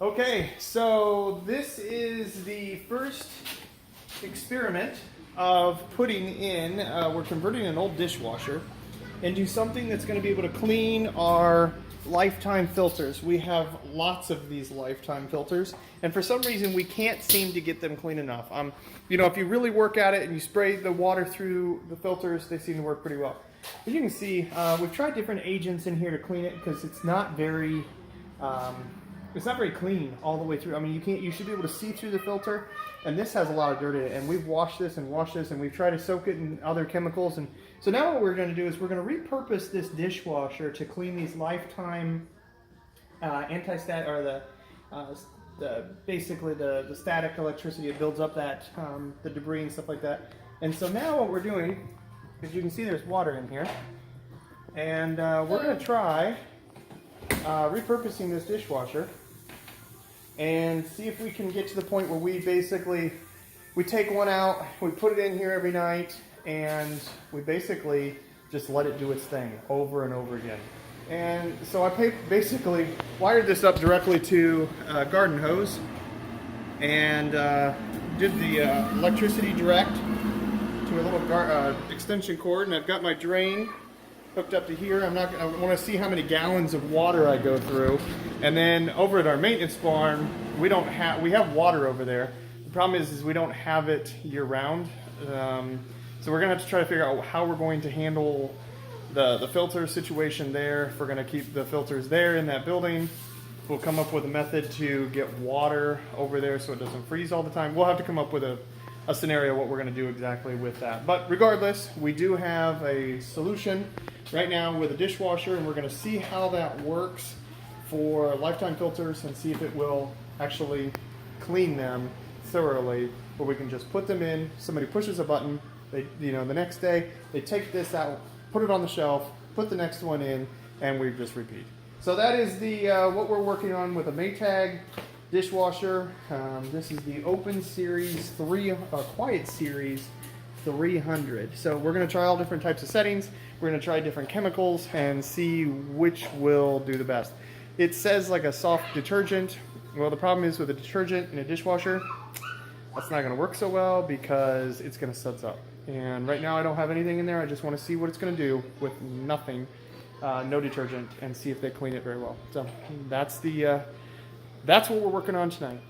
Okay, so this is the first experiment of putting in, we're converting an old dishwasher into something that's going to be able to clean our lifetime filters. We have lots of these lifetime filters, and for some reason we can't seem to get them clean enough. You know, if you really work at it and you spray the water through the filters, they seem to work pretty well. As you can see, we've tried different agents in here to clean it because it's not very clean all the way through. I mean, you should be able to see through the filter, and this has a lot of dirt in it, and we've washed this, and we've tried to soak it in other chemicals. And so now what we're going to do is we're going to repurpose this dishwasher to clean these lifetime anti-stat, or basically the static electricity. It builds up that the debris and stuff like that. And so now what we're doing, as you can see, there's water in here, and we're going to try repurposing this dishwasher and see if we can get to the point where we take one out, we put it in here every night, and we basically just let it do its thing over and over again. And so I basically wired this up directly to a garden hose and did the electricity direct to a little extension cord, and I've got my drain hooked up to here. I want to see how many gallons of water I go through. And then over at our maintenance barn, we have water over there. The problem is we don't have it year round. So we're gonna have to try to figure out how we're going to handle the filter situation there. If we're gonna keep the filters there in that building, we'll come up with a method to get water over there so it doesn't freeze all the time. We'll have to come up with a scenario what we're going to do exactly with that. But regardless, we do have a solution right now with a dishwasher, and we're going to see how that works for lifetime filters and see if it will actually clean them thoroughly, where we can just put them in, somebody pushes a button, the next day they take this out, put it on the shelf, put the next one in, and we just repeat. So that is the what we're working on with a Maytag dishwasher. This is the Open Series Quiet Series 300. So we're going to try all different types of settings. We're going to try different chemicals and see which will do the best. It says like a soft detergent. Well, the problem is with a detergent in a dishwasher, that's not going to work so well because it's going to suds up. And right now I don't have anything in there. I just want to see what it's going to do with nothing, no detergent, and see if they clean it very well. So that's what we're working on tonight.